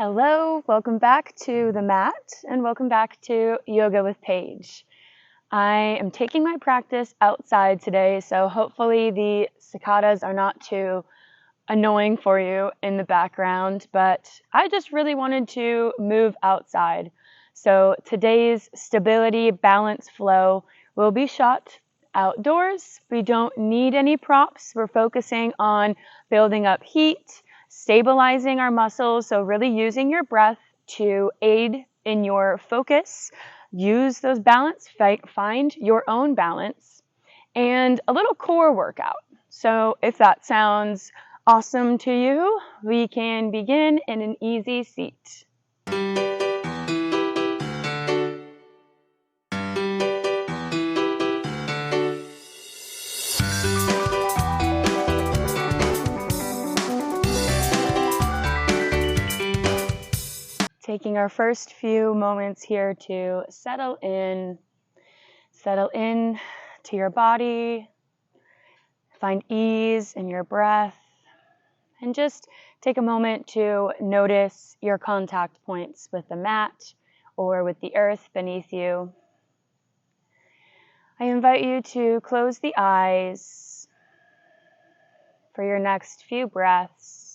Hello, welcome back to the mat and welcome back to Yoga with Paige. I am taking my practice outside today, so hopefully the cicadas are not too annoying for you in the background, but I just really wanted to move outside. So today's stability, balance, flow will be shot outdoors. We don't need any props. We're focusing on building up heat, stabilizing our muscles, so really using your breath to aid in your focus. Use those balance, find your own balance, and a little core workout. So if that sounds awesome to you, we can begin in an easy seat. Taking our first few moments here to settle in to your body, find ease in your breath, and just take a moment to notice your contact points with the mat or with the earth beneath you. I invite you to close the eyes for your next few breaths.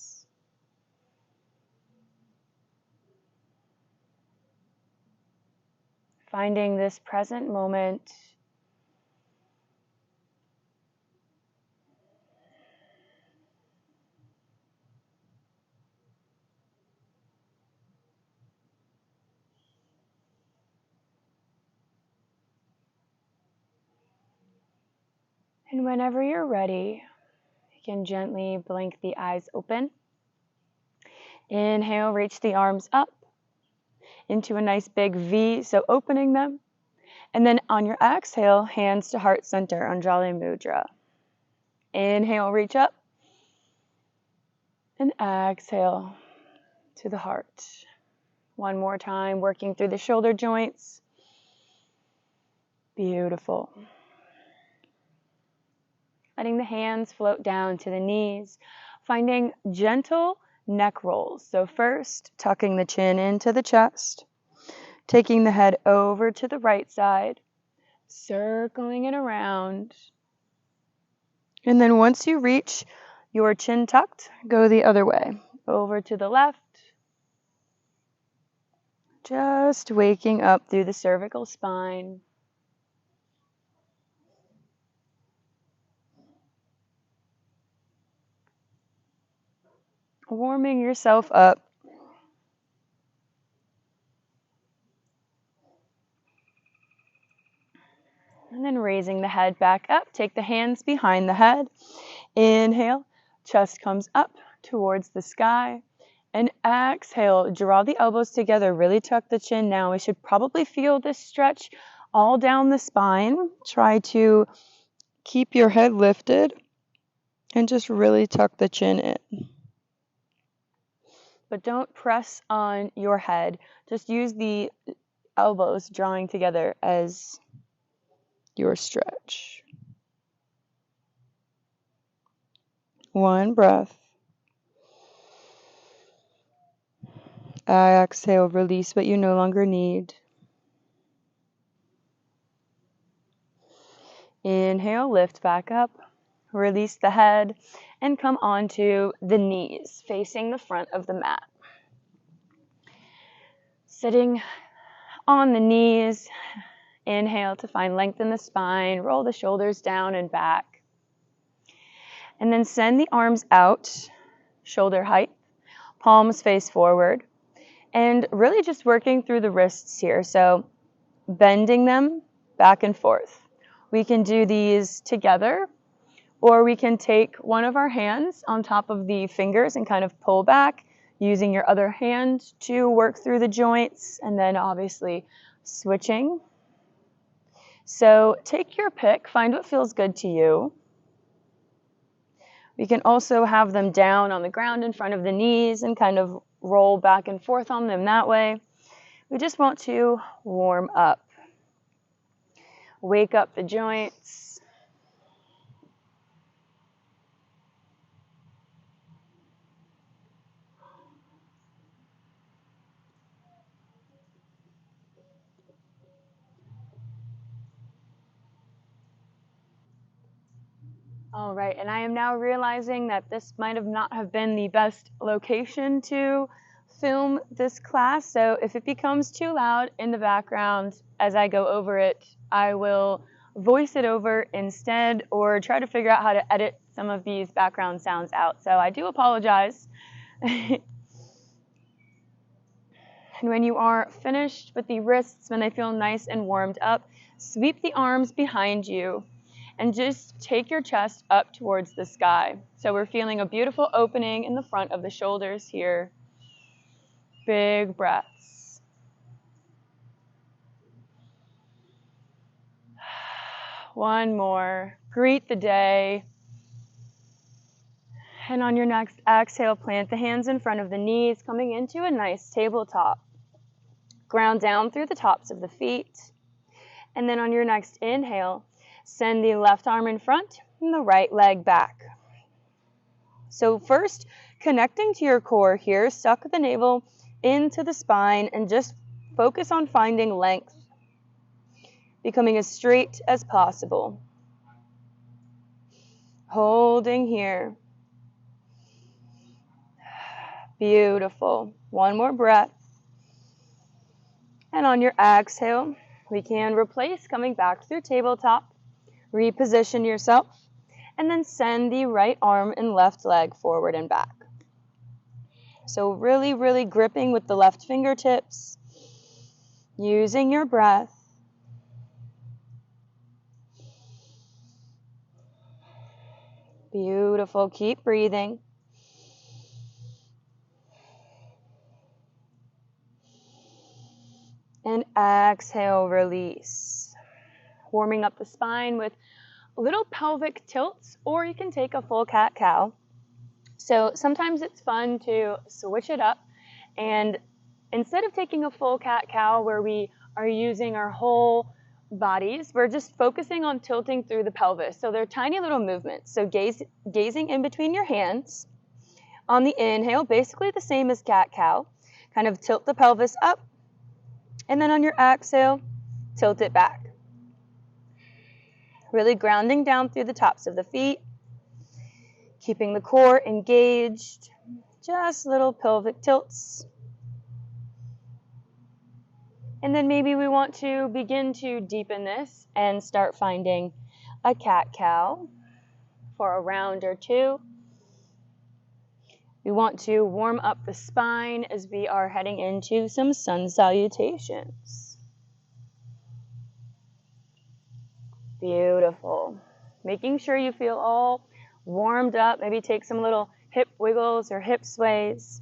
Finding this present moment. And whenever you're ready, you can gently blink the eyes open. Inhale, reach the arms up into a nice big V, so opening them. And then on your exhale, hands to heart center, Anjali Mudra. Inhale, reach up. And exhale to the heart. One more time, working through the shoulder joints. Beautiful. Letting the hands float down to the knees, finding gentle neck rolls. So first, tucking the chin into the chest, taking the head over to the right side, circling it around. And then once you reach your chin tucked, go the other way, over to the left. Just waking up through the cervical spine. Warming yourself up. And then raising the head back up. Take the hands behind the head. Inhale, chest comes up towards the sky. And exhale, draw the elbows together. Really tuck the chin now. We should probably feel this stretch all down the spine. Try to keep your head lifted and just really tuck the chin in. But don't press on your head. Just use the elbows drawing together as your stretch. One breath. Exhale, release what you no longer need. Inhale, lift back up. Release the head and come onto the knees, facing the front of the mat. Sitting on the knees, inhale to find length in the spine, roll the shoulders down and back. And then send the arms out, shoulder height, palms face forward, and really just working through the wrists here. So bending them back and forth. We can do these together, or we can take one of our hands on top of the fingers and kind of pull back, using your other hand to work through the joints, and then obviously switching. So take your pick, find what feels good to you. We can also have them down on the ground in front of the knees and kind of roll back and forth on them that way. We just want to warm up. Wake up the joints. All right, and I am now realizing that this might have not have been the best location to film this class, so if it becomes too loud in the background as I go over it, I will voice it over instead or try to figure out how to edit some of these background sounds out. So I do apologize. And when you are finished with the wrists, when they feel nice and warmed up, sweep the arms behind you and just take your chest up towards the sky. So we're feeling a beautiful opening in the front of the shoulders here. Big breaths. One more. Greet the day. And on your next exhale, plant the hands in front of the knees, coming into a nice tabletop. Ground down through the tops of the feet. And then on your next inhale, send the left arm in front and the right leg back. So first, connecting to your core here, suck the navel into the spine and just focus on finding length, becoming as straight as possible. Holding here. Beautiful. One more breath. And on your exhale, we can replace coming back through tabletop. Reposition yourself, and then send the right arm and left leg forward and back. So really, really gripping with the left fingertips, using your breath. Beautiful. Keep breathing. And exhale, release. Warming up the spine with little pelvic tilts, or you can take a full cat-cow. So sometimes it's fun to switch it up, and instead of taking a full cat-cow where we are using our whole bodies, we're just focusing on tilting through the pelvis. So they're tiny little movements. So gazing in between your hands. On the inhale, basically the same as cat-cow. Kind of tilt the pelvis up, and then on your exhale, tilt it back. Really grounding down through the tops of the feet, keeping the core engaged, just little pelvic tilts. And then maybe we want to begin to deepen this and start finding a cat-cow for a round or two. We want to warm up the spine as we are heading into some sun salutations. Beautiful. Making sure you feel all warmed up. Maybe take some little hip wiggles or hip sways.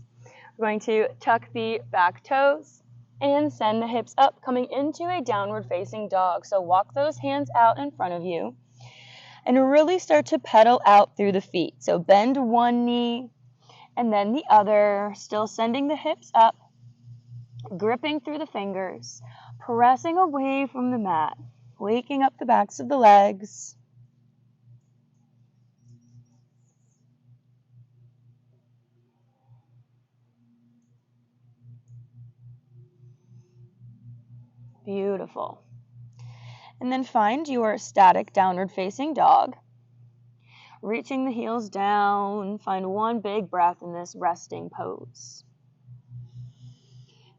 We're going to tuck the back toes and send the hips up, coming into a downward facing dog. So walk those hands out in front of you and really start to pedal out through the feet. So bend one knee and then the other, still sending the hips up, gripping through the fingers, pressing away from the mat. Waking up the backs of the legs. Beautiful. And then find your static downward facing dog. Reaching the heels down. Find one big breath in this resting pose.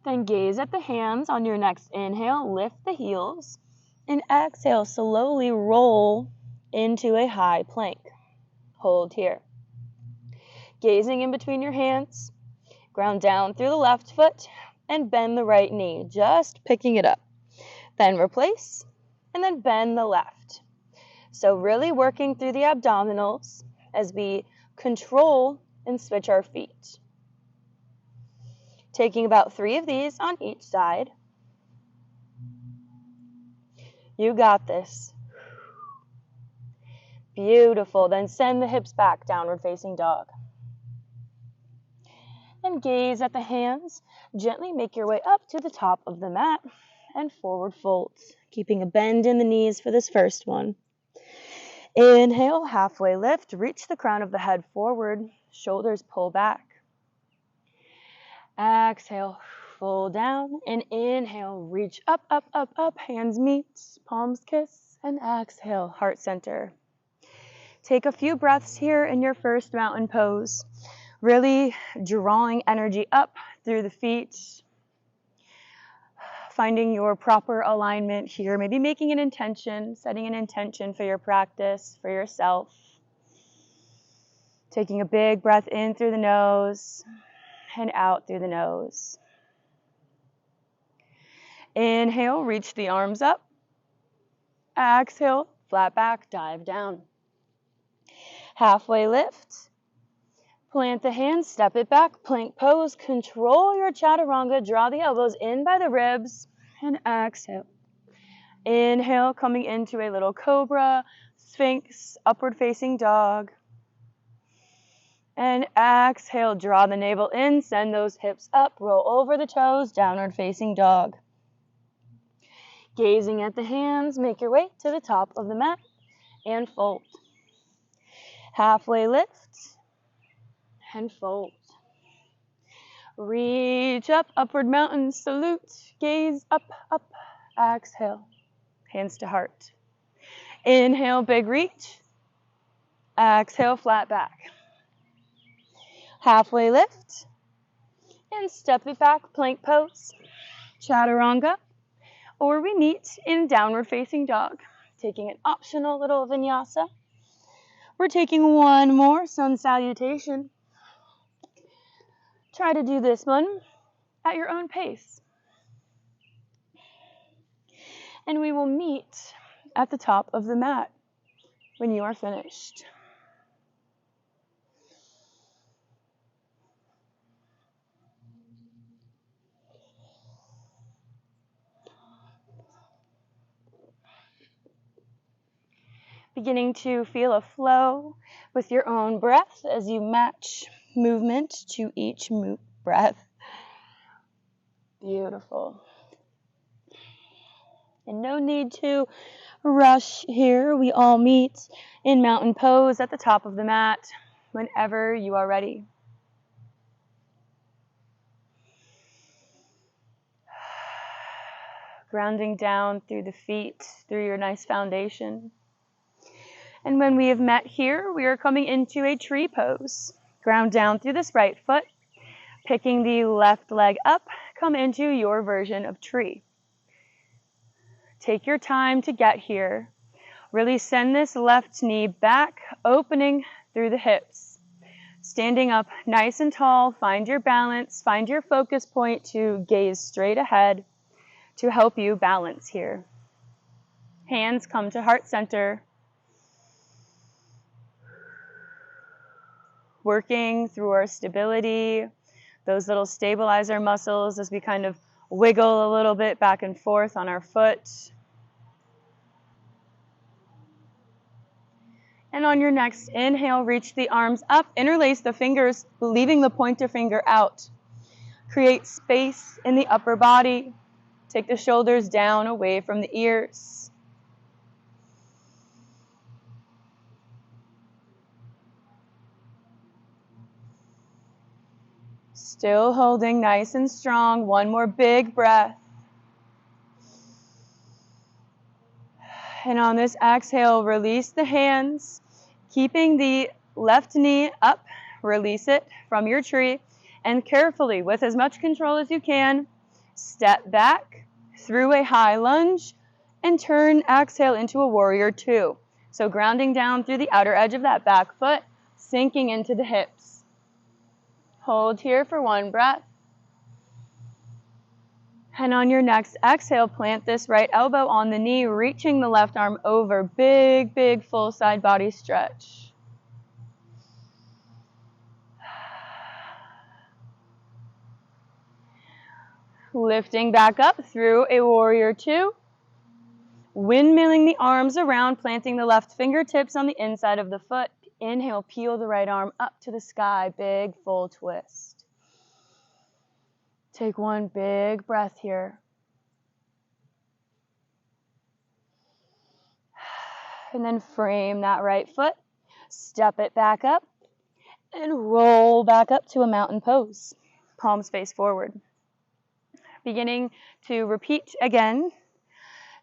Then gaze at the hands on your next inhale. Lift the heels. And exhale, slowly roll into a high plank. Hold here. Gazing in between your hands, ground down through the left foot and bend the right knee, just picking it up. Then replace and then bend the left. So really working through the abdominals as we control and switch our feet. Taking about 3 of these on each side. You got this. Beautiful. Then send the hips back, downward facing dog. And gaze at the hands. Gently make your way up to the top of the mat and forward folds, keeping a bend in the knees for this first one. Inhale, halfway lift. Reach the crown of the head forward. Shoulders pull back. Exhale, fold down. And inhale, reach up, up, up, up. Hands meet, palms kiss. And exhale, heart center. Take a few breaths here in your first mountain pose, really drawing energy up through the feet, finding your proper alignment here, maybe making an intention, setting an intention for your practice, for yourself. Taking a big breath in through the nose and out through the nose. Inhale, reach the arms up. Exhale, flat back, dive down. Halfway lift. Plant the hands, step it back, plank pose. Control your chaturanga, draw the elbows in by the ribs, and exhale. Inhale, coming into a little cobra, sphinx, upward facing dog. And exhale, draw the navel in, send those hips up, roll over the toes, downward facing dog. Gazing at the hands, make your way to the top of the mat and fold. Halfway lift and fold. Reach up, upward mountain, salute, gaze up, up, exhale, hands to heart. Inhale, big reach. Exhale, flat back. Halfway lift and step it back, plank pose, chaturanga, or we meet in downward facing dog, taking an optional little vinyasa. We're taking one more sun salutation. Try to do this one at your own pace. And we will meet at the top of the mat when you are finished. Beginning to feel a flow with your own breath as you match movement to each breath. Beautiful. And no need to rush here. We all meet in mountain pose at the top of the mat whenever you are ready. Grounding down through the feet, through your nice foundation. And when we have met here, we are coming into a tree pose. Ground down through this right foot, picking the left leg up, come into your version of tree. Take your time to get here. Really send this left knee back, opening through the hips. Standing up nice and tall, find your balance, find your focus point to gaze straight ahead to help you balance here. Hands come to heart center. Working through our stability, those little stabilizer muscles as we kind of wiggle a little bit back and forth on our foot. And on your next inhale, reach the arms up, interlace the fingers, leaving the pointer finger out. Create space in the upper body. Take the shoulders down away from the ears. Still holding nice and strong. One more big breath. And on this exhale, release the hands, keeping the left knee up. Release it from your tree. And carefully, with as much control as you can, step back through a high lunge and turn exhale into a warrior two. So grounding down through the outer edge of that back foot, sinking into the hips. Hold here for one breath. And on your next exhale, plant this right elbow on the knee, reaching the left arm over. Big, big full side body stretch. Lifting back up through a warrior two. Windmilling the arms around, planting the left fingertips on the inside of the foot. Inhale, peel the right arm up to the sky, big full twist. Take one big breath here. And then frame that right foot, step it back up, and roll back up to a mountain pose. Palms face forward. Beginning to repeat again.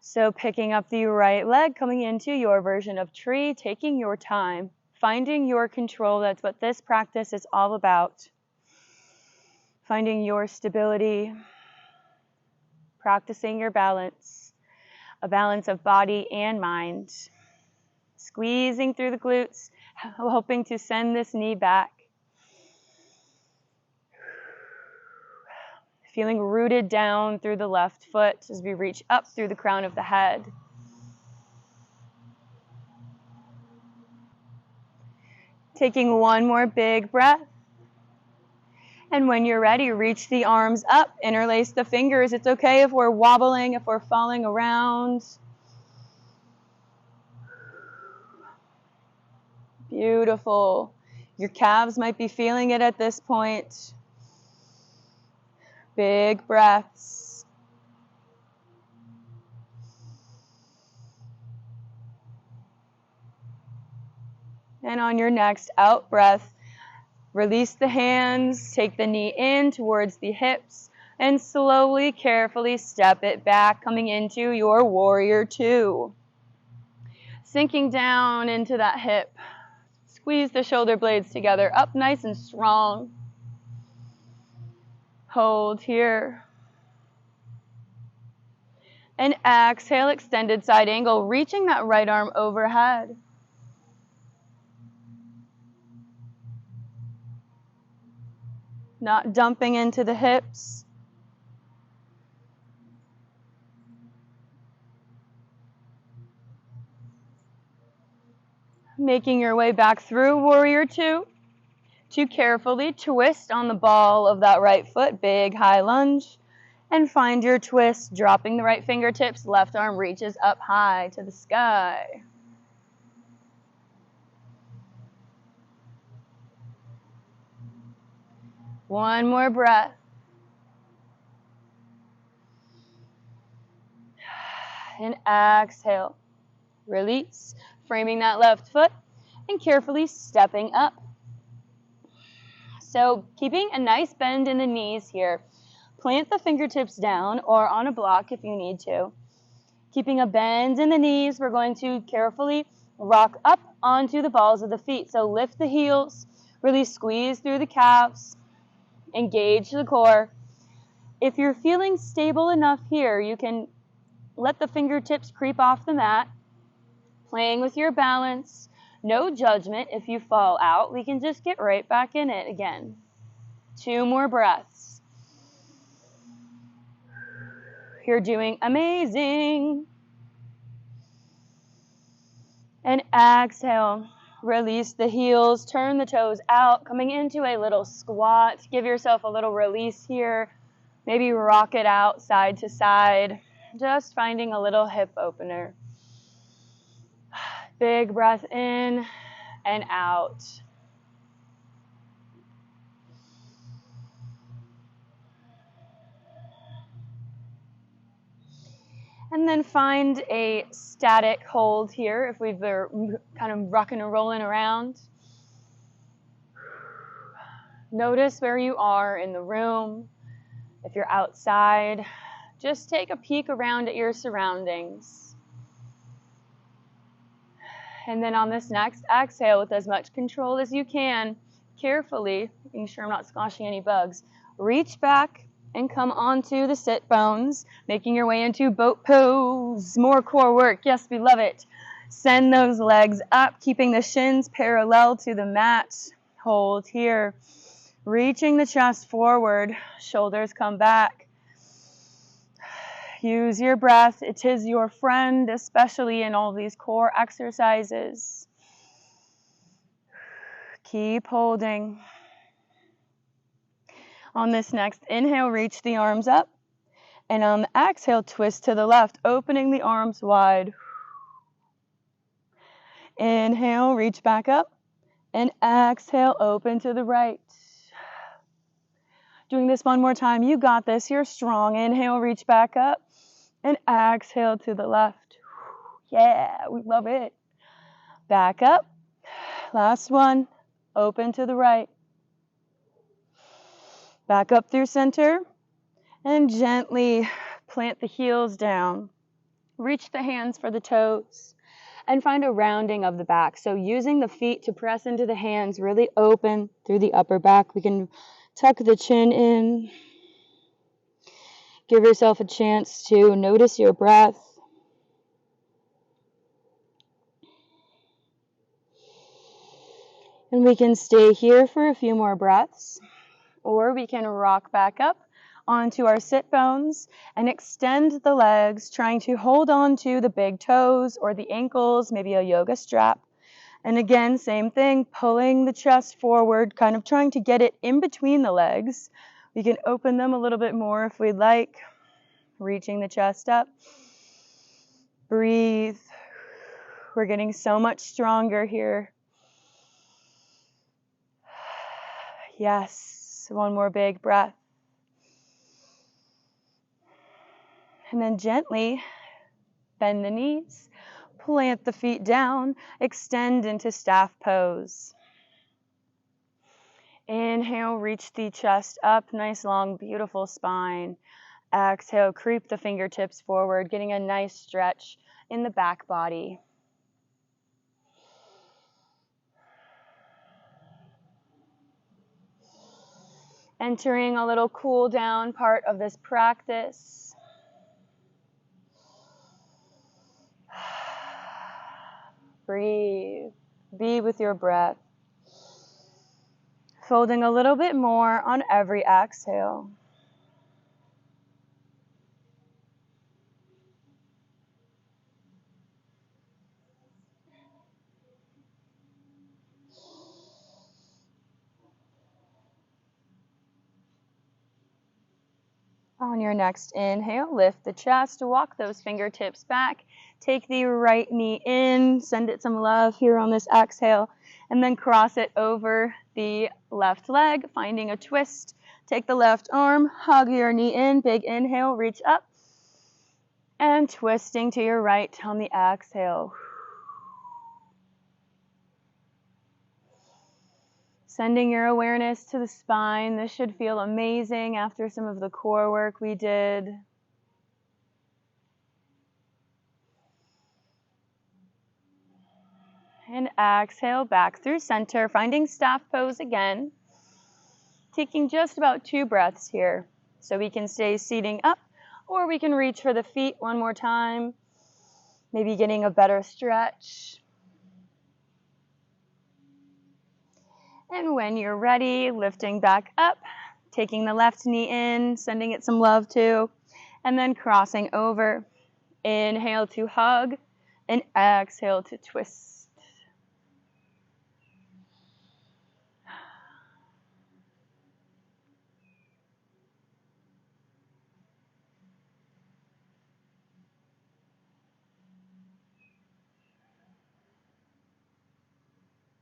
So picking up the right leg, coming into your version of tree, taking your time, finding your control. That's what this practice is all about. Finding your stability, practicing your balance, a balance of body and mind. Squeezing through the glutes, hoping to send this knee back. Feeling rooted down through the left foot as we reach up through the crown of the head. Taking one more big breath. And when you're ready, reach the arms up, interlace the fingers. It's okay if we're wobbling, if we're falling around. Beautiful. Your calves might be feeling it at this point. Big breaths. And on your next out breath, release the hands, take the knee in towards the hips, and slowly, carefully step it back, coming into your warrior two. Sinking down into that hip. Squeeze the shoulder blades together, up nice and strong. Hold here. And exhale, extended side angle, reaching that right arm overhead. Not dumping into the hips. Making your way back through warrior two. To carefully twist on the ball of that right foot, big high lunge. And find your twist, dropping the right fingertips, left arm reaches up high to the sky. One more breath. And exhale. Release, framing that left foot and carefully stepping up. So keeping a nice bend in the knees here. Plant the fingertips down or on a block if you need to. Keeping a bend in the knees, we're going to carefully rock up onto the balls of the feet. So lift the heels, really squeeze through the calves, engage the core. If you're feeling stable enough here, you can let the fingertips creep off the mat. Playing with your balance, no judgment if you fall out. We can just get right back in it again. 2 more breaths. You're doing amazing. And exhale. Release the heels, turn the toes out, coming into a little squat. Give yourself a little release here. Maybe rock it out side to side. Just finding a little hip opener. Big breath in and out. And then find a static hold here if we've been kind of rocking and rolling around. Notice where you are in the room. If you're outside, just take a peek around at your surroundings. And then on this next exhale, with as much control as you can, carefully, making sure I'm not squashing any bugs, reach back and come onto the sit bones, making your way into boat pose. More core work. Yes, we love it. Send those legs up, keeping the shins parallel to the mat. Hold here. Reaching the chest forward, shoulders come back. Use your breath. It is your friend, especially in all these core exercises. Keep holding. On this next inhale, reach the arms up. And on the exhale, twist to the left, opening the arms wide. Inhale, reach back up. And exhale, open to the right. Doing this one more time. You got this. You're strong. Inhale, reach back up. And exhale to the left. Yeah, we love it. Back up. Last one. Open to the right. Back up through center. And gently plant the heels down. Reach the hands for the toes and find a rounding of the back. So using the feet to press into the hands, really open through the upper back. We can tuck the chin in. Give yourself a chance to notice your breath. And we can stay here for a few more breaths, or we can rock back up onto our sit bones and extend the legs, trying to hold on to the big toes or the ankles, maybe a yoga strap. And again, same thing, pulling the chest forward, kind of trying to get it in between the legs. We can open them a little bit more if we'd like, reaching the chest up. Breathe. We're getting so much stronger here. Yes, one more big breath. And then gently bend the knees, plant the feet down, extend into staff pose. Inhale, reach the chest up, nice long, beautiful spine. Exhale, creep the fingertips forward, getting a nice stretch in the back body. Entering a little cool down part of this practice. Breathe. Be with your breath. Folding a little bit more on every exhale. On your next inhale, lift the chest, walk those fingertips back, take the right knee in, send it some love here on this exhale, and then cross it over the left leg, finding a twist. Take the left arm, hug your knee in, big inhale, reach up, and twisting to your right on the exhale. Sending your awareness to the spine. This should feel amazing after some of the core work we did. And exhale back through center, finding staff pose again. Taking just about 2 breaths here. So we can stay seating up, or we can reach for the feet one more time. Maybe getting a better stretch. And when you're ready, lifting back up, taking the left knee in, sending it some love too, and then crossing over. Inhale to hug, and exhale to twist.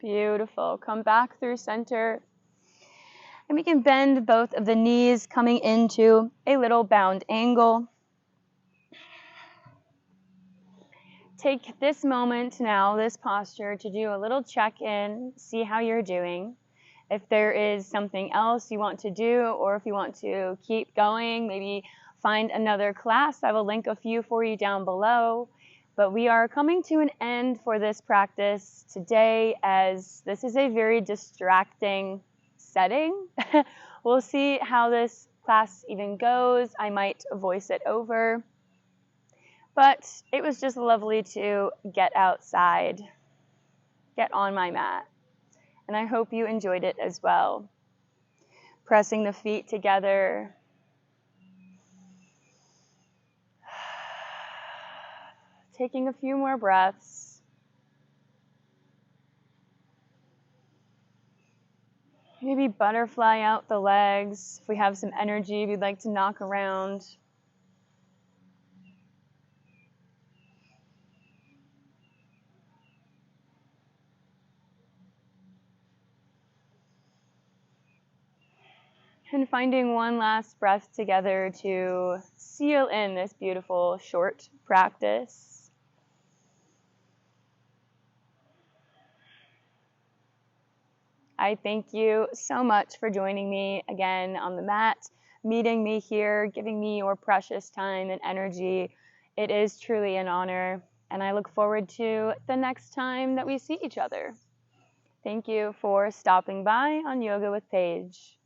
Beautiful. Come back through center. And we can bend both of the knees, coming into a little bound angle. Take this moment now, this posture, to do a little check-in, see how you're doing. If there is something else you want to do, or if you want to keep going, maybe find another class. I will link a few for you down below. But we are coming to an end for this practice today, as this is a very distracting setting. We'll see how this class even goes. I might voice it over. But it was just lovely to get outside, get on my mat. And I hope you enjoyed it as well. Pressing the feet together. Taking a few more breaths. Maybe butterfly out the legs. If we have some energy we'd like to knock around. And finding one last breath together to seal in this beautiful short practice. I thank you so much for joining me again on the mat, meeting me here, giving me your precious time and energy. It is truly an honor, and I look forward to the next time that we see each other. Thank you for stopping by on Yoga with Paige.